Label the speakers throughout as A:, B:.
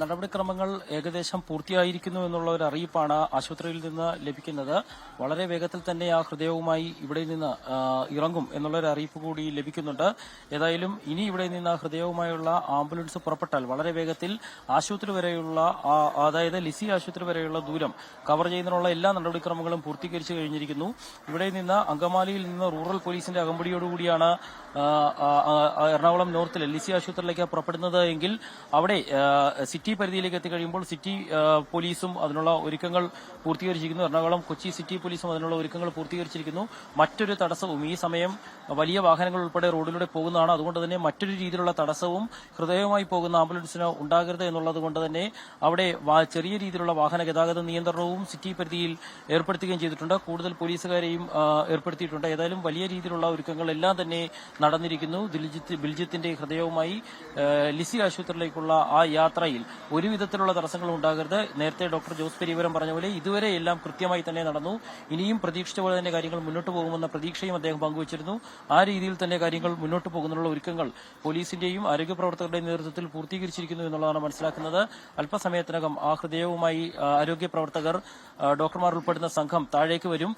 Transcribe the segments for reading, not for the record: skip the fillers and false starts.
A: നടപടിക്രമങ്ങൾ ഏകദേശം പൂർത്തിയായിരിക്കുന്നു എന്നുള്ള ഒരു അറിയിപ്പാണ് ആശുപത്രിയിൽ നിന്ന് ലഭിക്കുന്നത്. വളരെ വേഗത്തിൽ തന്നെ ആ ഹൃദയവുമായി ഇവിടെ നിന്ന് ഇറങ്ങും എന്നുള്ളൊരു അറിയിപ്പ് കൂടി ലഭിക്കുന്നുണ്ട്. ഏതായാലും ഇനി ഇവിടെ നിന്ന് ആ ഹൃദയവുമായുള്ള ആംബുലൻസ് പുറപ്പെട്ടാൽ വളരെ വേഗത്തിൽ ആശുപത്രി വരെയുള്ള അതായത് ലിസി ആശുപത്രി വരെയുള്ള ദൂരം കവർ ചെയ്യുന്നതിനുള്ള എല്ലാ നടപടിക്രമങ്ങളും പൂർത്തീകരിച്ചു കഴിഞ്ഞിരിക്കുന്നു. ഇവിടെ നിന്ന് അങ്കമാലിയിൽ നിന്ന് റൂറൽ പോലീസിന്റെ അകമ്പടിയോടുകൂടിയാണ് എറണാകുളം നോർത്തിലെ ലിസി ആശുപത്രിയിലേക്ക് പുറപ്പെടുന്നത് എങ്കിൽ അവിടെ സിറ്റി പരിധിയിലേക്ക് എത്തിക്കഴിയുമ്പോൾ സിറ്റി പോലീസും അതിനുള്ള ഒരുക്കങ്ങൾ പൂർത്തീകരിച്ചിരിക്കുന്നു. എറണാകുളം കൊച്ചി സിറ്റി പോലീസും അതിനുള്ള ഒരുക്കങ്ങൾ പൂർത്തീകരിച്ചിരിക്കുന്നു. മറ്റൊരു തടസ്സവും ഈ സമയം വലിയ വാഹനങ്ങൾ ഉൾപ്പെടെ റോഡിലൂടെ പോകുന്നതാണ്. അതുകൊണ്ട് തന്നെ മറ്റൊരു രീതിയിലുള്ള തടസ്സവും ഹൃദയവുമായി പോകുന്ന ആംബുലൻസിന് ഉണ്ടാകരുത് എന്നുള്ളത് കൊണ്ട് തന്നെ അവിടെ ചെറിയ രീതിയിലുള്ള വാഹന ഗതാഗത നിയന്ത്രണവും സിറ്റി പരിധിയിൽ ഏർപ്പെടുത്തുകയും ചെയ്തിട്ടുണ്ട്. കൂടുതൽ പോലീസുകാരെയും ഏർപ്പെടുത്തിയിട്ടുണ്ട്. ഏതായാലും വലിയ രീതിയിലുള്ള ഒരുക്കങ്ങളെല്ലാം തന്നെ നടന്നിരിക്കുന്നു. ബിൽജിത്തിന്റെ ഹൃദയവുമായി ലിസി ആശുപത്രിയിലേക്കുള്ള ആ യാത്രയിൽ ഒരുവിധത്തിലുള്ള തടസ്സങ്ങൾ ഉണ്ടാകരുത്. നേരത്തെ ഡോക്ടർ ജോസ് പെരീവരം പറഞ്ഞ പോലെ ഇതുവരെ എല്ലാം കൃത്യമായി തന്നെ നടന്നു. ഇനിയും പ്രതീക്ഷിച്ച പോലെ തന്നെ കാര്യങ്ങൾ മുന്നോട്ട് പോകുമെന്ന പ്രതീക്ഷയും അദ്ദേഹം പങ്കുവച്ചിരുന്നു. ആ രീതിയിൽ തന്നെ കാര്യങ്ങൾ മുന്നോട്ട് പോകുന്നതിനുള്ള ഒരുക്കങ്ങൾ പോലീസിന്റെയും ആരോഗ്യ പ്രവർത്തകരുടെയും നേതൃത്വത്തിൽ പൂർത്തീകരിച്ചിരിക്കുന്നു എന്നുള്ളതാണ് മനസ്സിലാക്കുന്നത്. അല്പസമയത്തിനകം ആ ഹൃദയവുമായി ആരോഗ്യ പ്രവർത്തകർ, ഡോക്ടർമാർ ഉൾപ്പെടുന്ന സംഘം താഴേക്ക് വരും.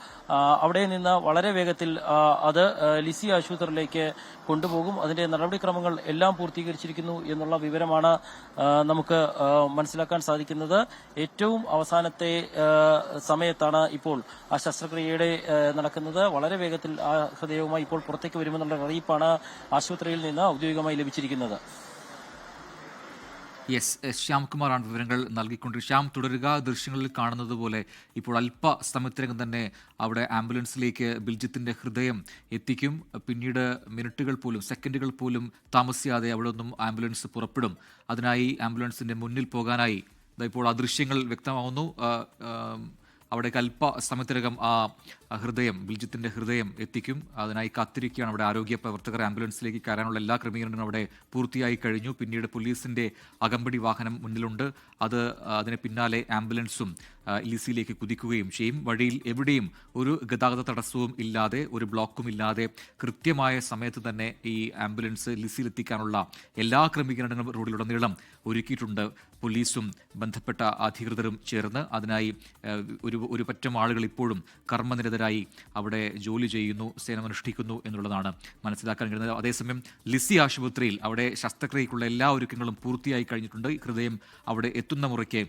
A: അവിടെ നിന്ന് വളരെ വേഗത്തിൽ അത് ലിസി ആശുപത്രിയിലേക്ക് കൊണ്ടുപോകും. അതിന്റെ നടപടിക്രമങ്ങൾ എല്ലാം പൂർത്തീകരിച്ചിരിക്കുന്നു എന്നുള്ള വിവരമാണ് നമുക്ക് മനസ്സിലാക്കാൻ സാധിക്കുന്നത്. ഏറ്റവും അവസാനത്തെ സമയത്താണ് ഇപ്പോൾ ആ ശസ്ത്രക്രിയയുടെ നടക്കുന്നത്. വളരെ വേഗത്തിൽ ആ ഹൃദയവുമായി ഇപ്പോൾ പുറത്തേക്ക് വരുമെന്നുള്ള അറിയിപ്പാണ് ആശുപത്രിയിൽ നിന്ന് ഔദ്യോഗികമായി ലഭിച്ചിരിക്കുന്നത്.
B: ശ്യാംകുമാറാണ് വിവരങ്ങൾ നൽകിക്കൊണ്ട്. ശ്യാം, തുടരുക. ദൃശ്യങ്ങളിൽ കാണുന്നത് പോലെ ഇപ്പോൾ അല്പസമയത്തിനകം തന്നെ അവിടെ ആംബുലൻസിലേക്ക് ബിൽജിത്തിന്റെ ഹൃദയം എത്തിക്കും. പിന്നീട് മിനിറ്റുകൾ പോലും സെക്കൻഡുകൾ പോലും താമസിയാതെ അവിടെ നിന്നും ആംബുലൻസ് പുറപ്പെടും. അതിനായി ആംബുലൻസിന്റെ മുന്നിൽ പോകാനായി ഇപ്പോൾ ആ ദൃശ്യങ്ങൾ വ്യക്തമാവുന്നു. അവിടേക്ക് അല്പസമയത്തിനകം ആ ഹൃദയം, ബിൽജിത്തിന്റെ ഹൃദയം എത്തിക്കും. അതിനായി കാത്തിരിക്കുകയാണ് അവിടെ ആരോഗ്യ പ്രവർത്തകർ. ആംബുലൻസിലേക്ക് കയറാനുള്ള എല്ലാ ക്രമീകരണങ്ങളും അവിടെ പൂർത്തിയായി കഴിഞ്ഞു. പിന്നീട് പോലീസിന്റെ അകമ്പടി വാഹനം മുന്നിലുണ്ട്. അതിന് പിന്നാലെ ആംബുലൻസും ലിസിയിലേക്ക് കുതിക്കുകയും ചെയ്യും. വഴിയിൽ എവിടെയും ഒരു ഗതാഗത തടസ്സവും ഇല്ലാതെ, ഒരു ബ്ലോക്കും ഇല്ലാതെ കൃത്യമായ സമയത്ത് തന്നെ ഈ ആംബുലൻസ് ലിസിയിലെത്തിക്കാനുള്ള എല്ലാ ക്രമീകരണങ്ങളും റോഡിലുടനീളം ഒരുക്കിയിട്ടുണ്ട്. പോലീസും ബന്ധപ്പെട്ട അധികൃതരും ചേർന്ന് അതിനായി ഒരു പറ്റം ആളുകൾ ഇപ്പോഴും കർമ്മനിരതരായി അവിടെ ജോലി ചെയ്യുന്നു, സേവനമനുഷ്ഠിക്കുന്നു എന്നുള്ളതാണ് മനസ്സിലാക്കാൻ കഴിയുന്നത്. അതേസമയം ലിസി ആശുപത്രിയിൽ അവിടെ ശസ്ത്രക്രിയയ്ക്കുള്ള എല്ലാ ഒരുക്കങ്ങളും പൂർത്തിയായി കഴിഞ്ഞിട്ടുണ്ട്. ഹൃദയം അവിടെ എത്തുന്ന മുറയ്ക്ക്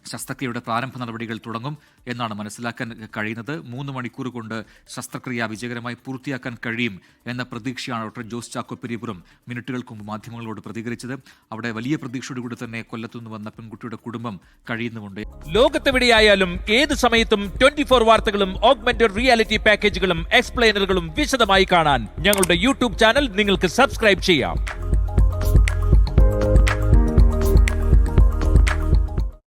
B: ശസ്ത്രക്രിയയുടെ പ്രാരംഭ നടപടികൾ തുടങ്ങും എന്നാണ് മനസ്സിലാക്കാൻ കഴിയുന്നത്. 3 മണിക്കൂർ കൊണ്ട് ശസ്ത്രക്രിയ വിജയകരമായി പൂർത്തിയാക്കാൻ കഴിയും എന്ന പ്രതീക്ഷയാണ് ഡോക്ടർ ജോസ് ചാക്കോ പെരീപുരം മിനിറ്റുകൾക്ക് മുമ്പ് മാധ്യമങ്ങളോട് പ്രതികരിച്ചത്. അവിടെ വലിയ പ്രതീക്ഷയോടുകൂടി തന്നെ കൊല്ലത്തുനിന്ന് വന്ന പെൺകുട്ടിയുടെ കുടുംബം കഴിയുന്നുമുണ്ട്.
C: ലോകത്തെവിടെയായാലും ഏത് സമയത്തും 24 വാർത്തകളും ഓഗ്മെന്റഡ് റിയാലിറ്റി പാക്കേജുകളും എക്സ്പ്ലെയിനറുകളും വിശദമായി കാണാൻ ഞങ്ങളുടെ യൂട്യൂബ് ചാനൽ നിങ്ങൾക്ക് സബ്സ്ക്രൈബ് ചെയ്യാം.